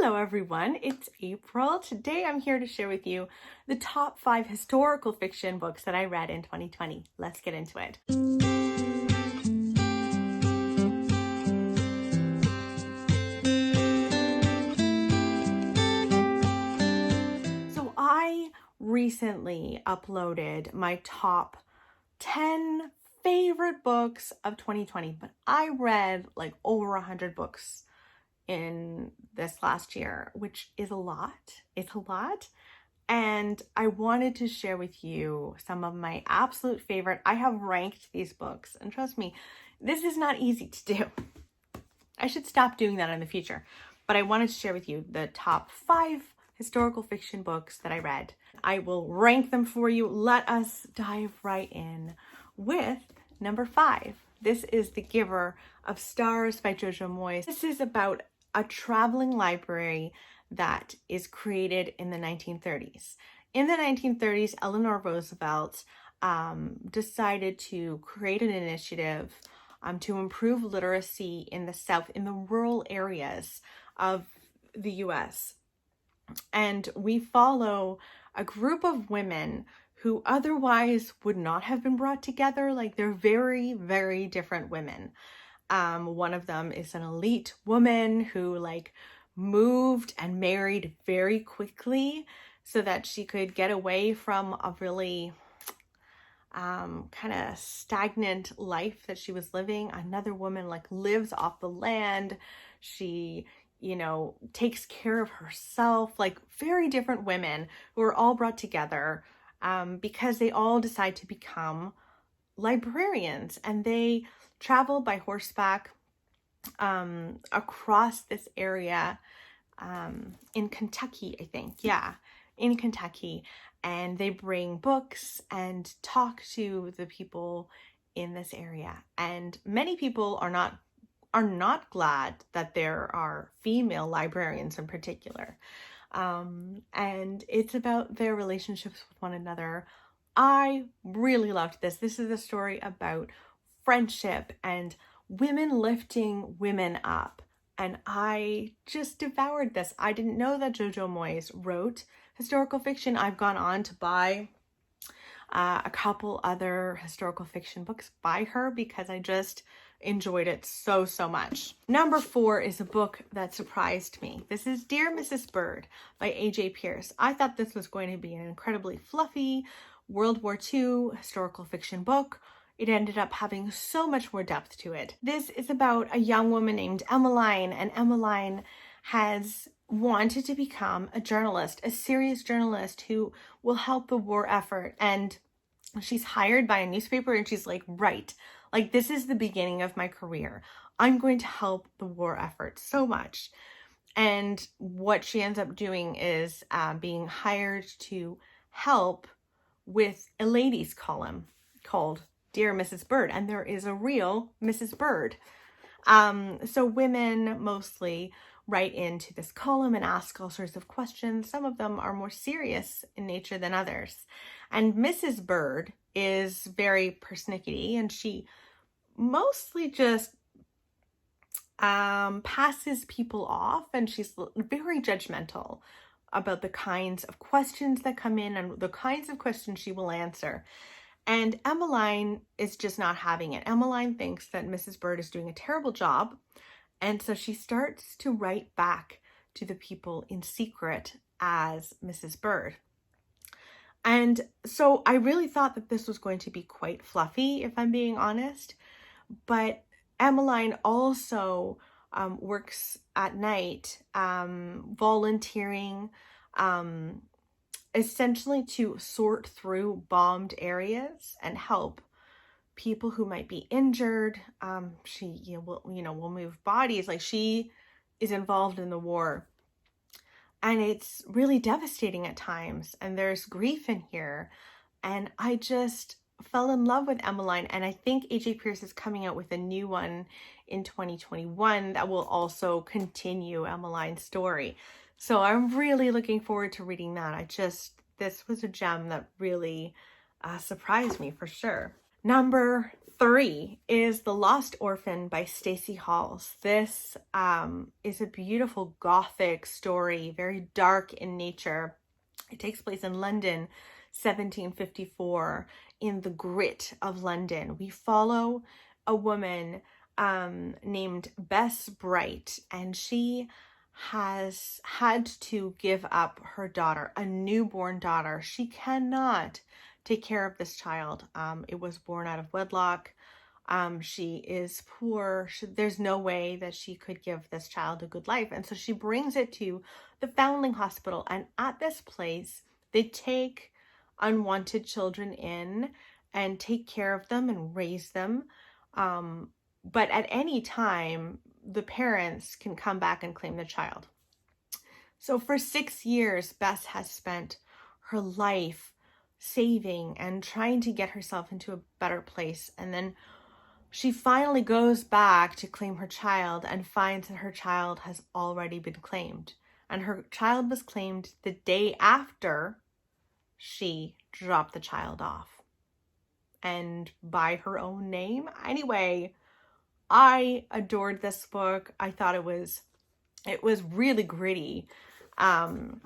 Hello everyone, it's April. Today I'm here to share with you the top 5 historical fiction books that I read in 2020. Let's get into it. So I recently uploaded my top 10 favorite books of 2020, but I read like over 100 books in this last year, which is a lot. It's a lot. And I wanted to share with you some of my absolute favorite. I have ranked these books, and trust me, this is not easy to do. I should stop doing that in the future. But I wanted to share with you the top 5 historical fiction books that I read. I will rank them for you. Let us dive right in with number 5. This is The Giver of Stars by Jojo Moyes. This is about a traveling library that is created in the 1930s. In the 1930s, Eleanor Roosevelt decided to create an initiative to improve literacy in the South, in the rural areas of the US. And we follow a group of women who otherwise would not have been brought together. Like, they're very, very different women. One of them is an elite woman who moved and married very quickly so that she could get away from a really kind of stagnant life that she was living. Another woman lives off the land. She, takes care of herself. Very different women who are all brought together because they all decide to become librarians, and they travel by horseback across this area in Kentucky, I think. Yeah, in Kentucky. And they bring books and talk to the people in this area. And many people are not glad that there are female librarians in particular. And it's about their relationships with one another. I really loved this. This is a story about friendship and women lifting women up. And I just devoured this. I didn't know that Jojo Moyes wrote historical fiction. I've gone on to buy a couple other historical fiction books by her because I just enjoyed it so much. Number 4 is a book that surprised me. This is Dear Mrs. Bird by A.J. Pierce. I thought this was going to be an incredibly fluffy World War II historical fiction book. It ended up having so much more depth to it. This is about a young woman named Emmeline, and Emmeline has wanted to become a journalist, a serious journalist who will help the war effort. And she's hired by a newspaper, and she's like, right, this is the beginning of my career. I'm going to help the war effort so much. And what she ends up doing is being hired to help with a ladies' column called Dear Mrs. Bird, and there is a real Mrs. Bird. So women mostly write into this column and ask all sorts of questions. Some of them are more serious in nature than others. And Mrs. Bird is very persnickety, and she mostly just passes people off, and she's very judgmental about the kinds of questions that come in and the kinds of questions she will answer. And Emmeline is just not having it. Emmeline thinks that Mrs. Bird is doing a terrible job. And so she starts to write back to the people in secret as Mrs. Bird. And so I really thought that this was going to be quite fluffy, if I'm being honest. But Emmeline also works at night, volunteering, essentially to sort through bombed areas and help people who might be injured. She will move bodies. She is involved in the war, and it's really devastating at times, and there's grief in here. And I just fell in love with Emmeline, and I think A.J. Pierce is coming out with a new one in 2021 that will also continue Emmeline's story. So I'm really looking forward to reading that. This was a gem that really surprised me for sure. Number 3 is The Lost Orphan by Stacey Halls. This is a beautiful gothic story, very dark in nature. It takes place in London, 1754, in the grit of London. We follow a woman named Bess Bright, and she has had to give up her daughter, a newborn daughter. She cannot take care of this child. It was born out of wedlock. She is poor. There's no way that she could give this child a good life. And so she brings it to the Foundling Hospital. And at this place, they take unwanted children in and take care of them and raise them. But at any time, the parents can come back and claim the child. So for 6 years, Bess has spent her life saving and trying to get herself into a better place. And then she finally goes back to claim her child and finds that her child has already been claimed. And her child was claimed the day after she dropped the child off. And by her own name. Anyway, I adored this book. I thought it was really gritty. And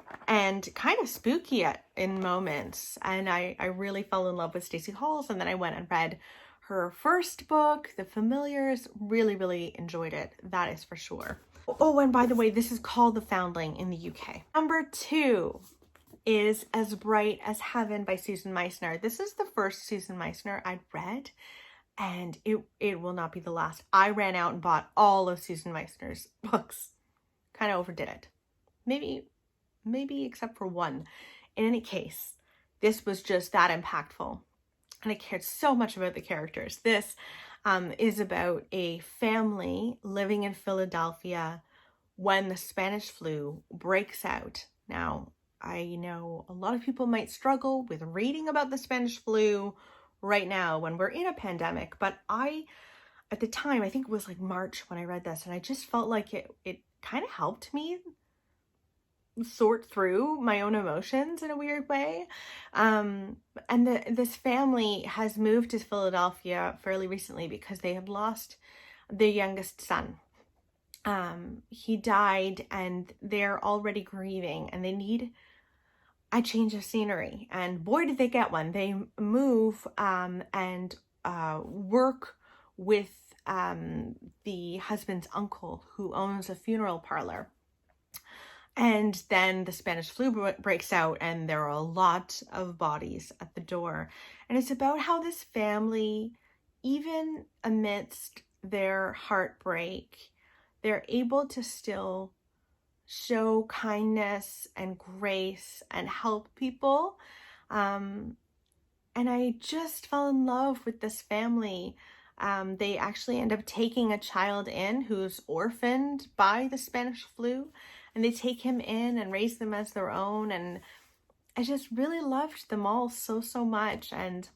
kind of spooky in moments. And I really fell in love with Stacey Halls. And then I went and read her first book, The Familiars. Really, really enjoyed it. That is for sure. Oh, and by the way, this is called The Foundling in the UK. Number 2 is As Bright as Heaven by Susan Meissner. This is the first Susan Meissner I'd read. And it will not be the last. I ran out and bought all of Susan Meissner's books. Kind of overdid it. Maybe except for one. In any case, this was just that impactful. And I cared so much about the characters. This is about a family living in Philadelphia when the Spanish flu breaks out. Now, I know a lot of people might struggle with reading about the Spanish flu right now when we're in a pandemic, but at the time, I think it was like March when I read this, and I just felt like it kind of helped me sort through my own emotions in a weird way. And this family has moved to Philadelphia fairly recently because they had lost their youngest son. He died and they're already grieving and they need a change of scenery. And boy, did they get one. They move and work with the husband's uncle who owns a funeral parlor. And then the Spanish flu breaks out and there are a lot of bodies at the door. And it's about how this family, even amidst their heartbreak, they're able to still show kindness and grace and help people. And I just fell in love with this family. They actually end up taking a child in who's orphaned by the Spanish flu. And they take him in and raise them as their own. And I just really loved them all so much. And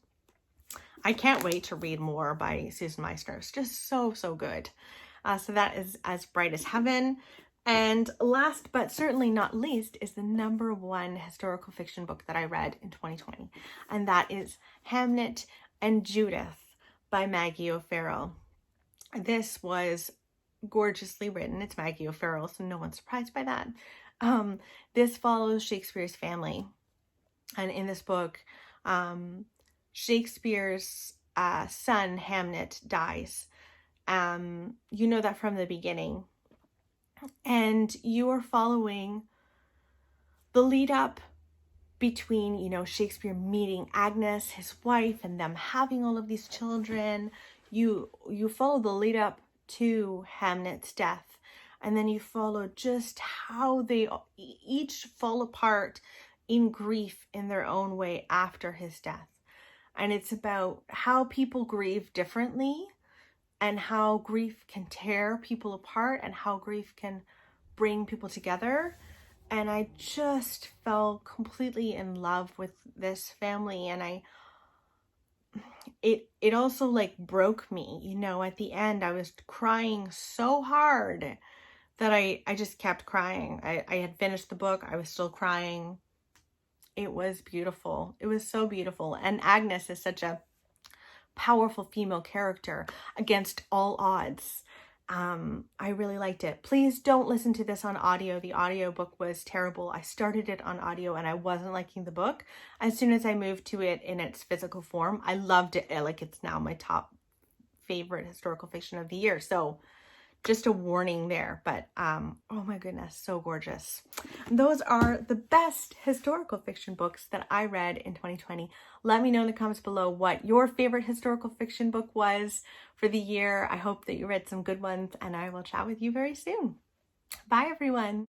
I can't wait to read more by Susan Meissner. It's just so good. So that is As Bright as Heaven. And last but certainly not least is the #1 historical fiction book that I read in 2020. And that is Hamnet and Judith by Maggie O'Farrell. This was gorgeously written. It's Maggie O'Farrell, so no one's surprised by that. This follows Shakespeare's family. And in this book, Shakespeare's son, Hamnet, dies. You know that from the beginning. And you are following the lead up between, Shakespeare meeting Agnes, his wife, and them having all of these children. You follow the lead up to Hamnet's death, and then you follow just how they each fall apart in grief in their own way after his death. And it's about how people grieve differently and how grief can tear people apart and how grief can bring people together. And I just fell completely in love with this family. And it also broke me, at the end. I was crying so hard that I just kept crying. I had finished the book. I was still crying. It was beautiful. It was so beautiful. And Agnes is such a powerful female character against all odds. I really liked it. Please don't listen to this on audio. The audiobook was terrible. I started it on audio and I wasn't liking the book. As soon as I moved to it in its physical form, I loved it. Like, it's now my top favorite historical fiction of the year. So just a warning there, but oh my goodness, so gorgeous. Those are the best historical fiction books that I read in 2020. Let me know in the comments below what your favorite historical fiction book was for the year. I hope that you read some good ones, and I will chat with you very soon. Bye, everyone.